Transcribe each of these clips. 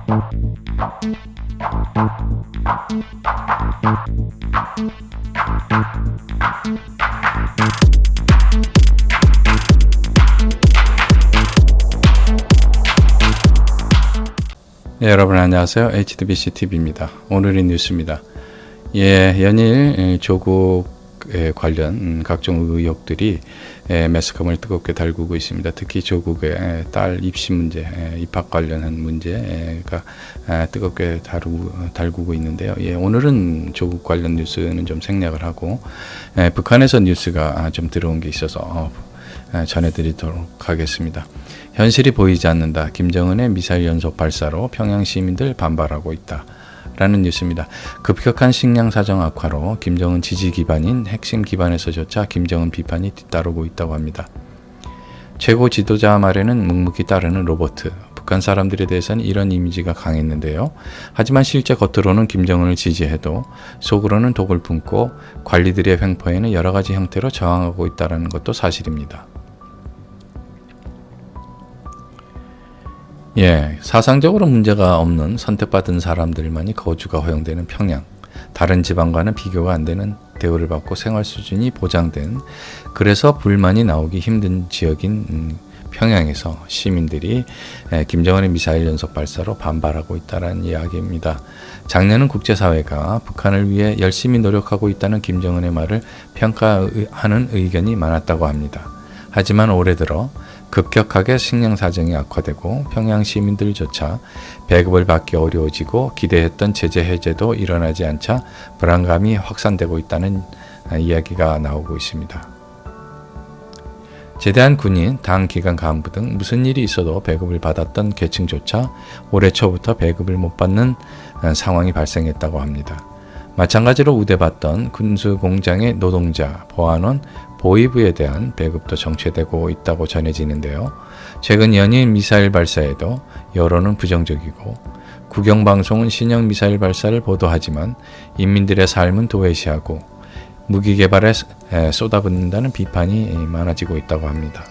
네, 여러분 안녕하세요. HTBC TV입니다. 오늘의 뉴스입니다. 연일 조국에 관련 각종 의혹들이 매스컴을 뜨겁게 달구고 있습니다. 특히 조국의 딸 입시 문제, 입학 관련한 문제가 뜨겁게 달구고 있는데요. 오늘은 조국 관련 뉴스는 좀 생략을 하고 북한에서 뉴스가 좀 들어온 게 있어서 전해드리도록 하겠습니다. 현실이 보이지 않는다. 김정은의 미사일 연속 발사로 평양 시민들 반발하고 있다. 라는 뉴스입니다. 급격한 식량 사정 악화로 김정은 지지 기반인 핵심 기반에서조차 김정은 비판이 뒤따르고 있다고 합니다. 최고 지도자 말에는 묵묵히 따르는 로봇. 북한 사람들에 대해서는 이런 이미지가 강했는데요. 하지만 실제 겉으로는 김정은을 지지해도 속으로는 독을 품고 관리들의 횡포에는 여러 가지 형태로 저항하고 있다는 것도 사실입니다. 사상적으로 문제가 없는 선택받은 사람들만이 거주가 허용되는 평양. 다른 지방과는 비교가 안 되는 대우를 받고 생활 수준이 보장된, 그래서 불만이 나오기 힘든 지역인 평양에서 시민들이 김정은의 미사일 연속 발사로 반발하고 있다는 이야기입니다. 작년은 국제사회가 북한을 위해 열심히 노력하고 있다는 김정은의 말을 평가하는 의견이 많았다고 합니다. 하지만 올해 들어 급격하게 식량 사정이 악화되고 평양 시민들조차 배급을 받기 어려워지고 기대했던 제재 해제도 일어나지 않자 불안감이 확산되고 있다는 이야기가 나오고 있습니다. 제대한 군인, 당 기관 간부 등 무슨 일이 있어도 배급을 받았던 계층조차 올해 초부터 배급을 못 받는 상황이 발생했다고 합니다. 마찬가지로 우대받던 군수공장의 노동자, 보안원, 보위부에 대한 배급도 정체되고 있다고 전해지는데요. 최근 연이은 미사일 발사에도 여론은 부정적이고 국영방송은 신형 미사일 발사를 보도하지만 인민들의 삶은 도외시하고 무기 개발에 쏟아붓는다는 비판이 많아지고 있다고 합니다.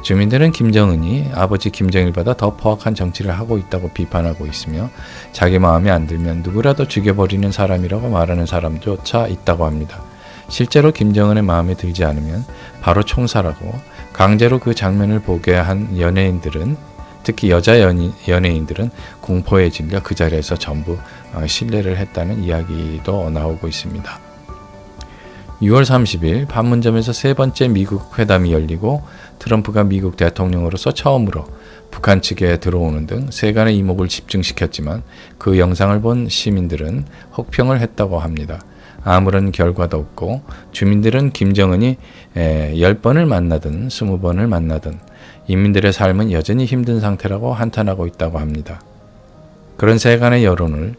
주민들은 김정은이 아버지 김정일보다 더 포악한 정치를 하고 있다고 비판하고 있으며 자기 마음에 안 들면 누구라도 죽여버리는 사람이라고 말하는 사람조차 있다고 합니다. 실제로 김정은의 마음에 들지 않으면 바로 총살하고 강제로 그 장면을 보게 한 연예인들은, 특히 여자 연예인들은 공포에 질려 그 자리에서 전부 실례를 했다는 이야기도 나오고 있습니다. 6월 30일 판문점에서 세 번째 미국 회담이 열리고 트럼프가 미국 대통령으로서 처음으로 북한 측에 들어오는 등 세간의 이목을 집중시켰지만 그 영상을 본 시민들은 혹평을 했다고 합니다. 아무런 결과도 없고 주민들은 김정은이 10번을 만나든 20번을 만나든 인민들의 삶은 여전히 힘든 상태라고 한탄하고 있다고 합니다. 그런 세간의 여론을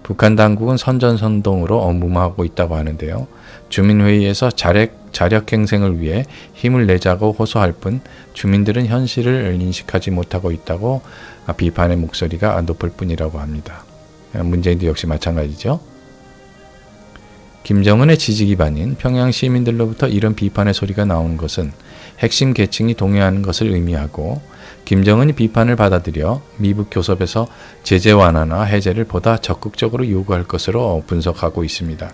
북한 당국은 선전선동으로 무마하고 있다고 하는데요. 주민회의에서 자력갱생을 위해 힘을 내자고 호소할 뿐 주민들은 현실을 인식하지 못하고 있다고 비판의 목소리가 높을 뿐이라고 합니다. 문재인도 역시 마찬가지죠. 김정은의 지지 기반인 평양 시민들로부터 이런 비판의 소리가 나오는 것은 핵심 계층이 동요하는 것을 의미하고 김정은이 비판을 받아들여 미북 교섭에서 제재 완화나 해제를 보다 적극적으로 요구할 것으로 분석하고 있습니다.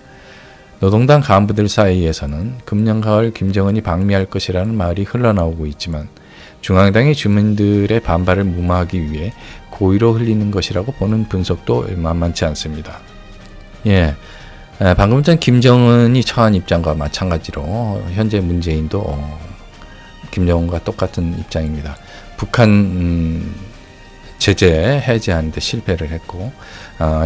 노동당 간부들 사이에서는 금년 가을 김정은이 방미할 것이라는 말이 흘러나오고 있지만 중앙당이 주민들의 반발을 무마하기 위해 고의로 흘리는 것이라고 보는 분석도 만만치 않습니다. 방금 전 김정은이 처한 입장과 마찬가지로 현재 문재인도 김정은과 똑같은 입장입니다. 북한 제재 해제하는 데 실패를 했고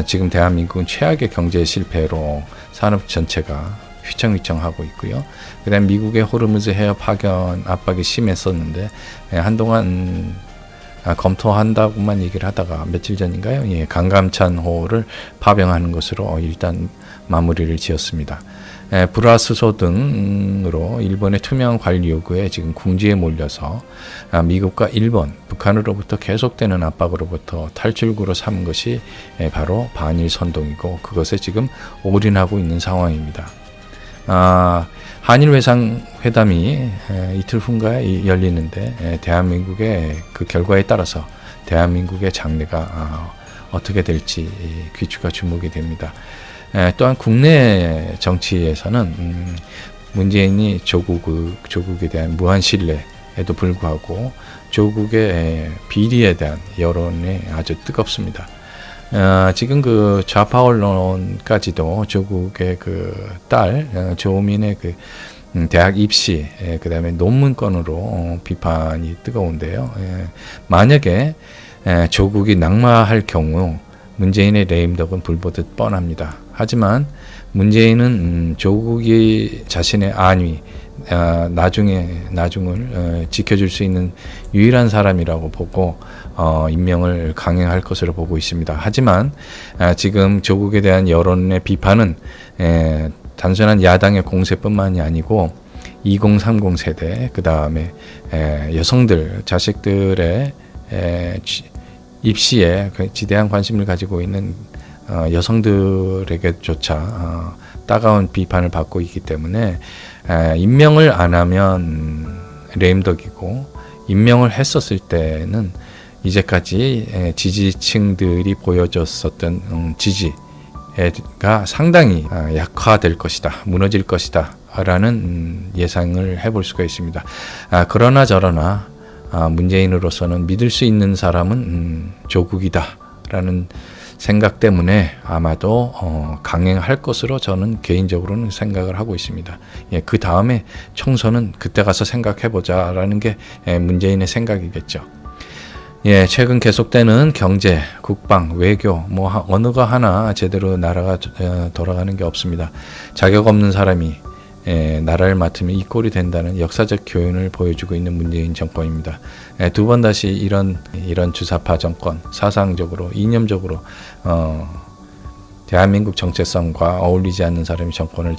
지금 대한민국은 최악의 경제 실패로 산업 전체가 휘청휘청하고 있고요. 그 다음 미국의 호르무즈 해협 파견 압박이 심했었는데 한동안 검토한다고만 얘기를 하다가 며칠 전인가요? 강감찬호를 파병하는 것으로 일단 마무리를 지었습니다. 불화수소 등으로 일본의 투명한 관리 요구에 지금 궁지에 몰려서 미국과 일본, 북한으로부터 계속되는 압박으로부터 탈출구로 삼은 것이 바로 반일 선동이고 그것에 지금 올인하고 있는 상황입니다. 한일 회담이 이틀 후인가에 열리는데 대한민국의 그 결과에 따라서 대한민국의 장래가 어떻게 될지 귀추가 주목이 됩니다. 또한 국내 정치에서는 문재인이 조국에 대한 무한 신뢰에도 불구하고 조국의 비리에 대한 여론이 아주 뜨겁습니다. 지금 그 좌파 언론까지도 조국의 그 딸 조민의 그 대학 입시, 그 다음에 논문 건으로 비판이 뜨거운데요. 만약에 조국이 낙마할 경우 문재인의 레임덕은 불보듯 뻔합니다. 하지만 문재인은 조국이 자신의 안위, 나중을 지켜줄 수 있는 유일한 사람이라고 보고 임명을 강행할 것으로 보고 있습니다. 하지만 지금 조국에 대한 여론의 비판은 단순한 야당의 공세뿐만이 아니고 2030 세대, 그 다음에 여성들, 자식들의 입시에 지대한 관심을 가지고 있는 여성들에게조차 따가운 비판을 받고 있기 때문에 임명을 안 하면 레임덕이고, 임명을 했었을 때는 이제까지 지지층들이 보여줬었던 지지가 상당히 약화될 것이다, 무너질 것이다 라는 예상을 해볼 수가 있습니다. 그러나 저러나 문재인으로서는 믿을 수 있는 사람은 조국이다 라는 생각 때문에 아마도 강행할 것으로 저는 개인적으로는 생각을 하고 있습니다. 그 다음에 총선은 그때 가서 생각해보자 라는 게 문재인의 생각이겠죠. 최근 계속되는 경제, 국방, 외교 어느 거 하나 제대로 나라가 돌아가는 게 없습니다. 자격 없는 사람이 나라를 맡으면 이 꼴이 된다는 역사적 교훈을 보여주고 있는 문재인 정권입니다. 두 번 다시 이런 주사파 정권, 사상적으로, 이념적으로 대한민국 정체성과 어울리지 않는 사람이 정권을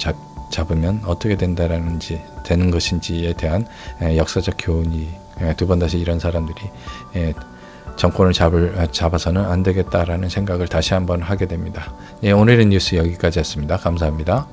잡으면 어떻게 되는 것인지에 대한 역사적 교훈이, 두 번 다시 이런 사람들이 정권을 잡아서는 안 되겠다라는 생각을 다시 한번 하게 됩니다. 오늘의 뉴스 여기까지 했습니다. 감사합니다.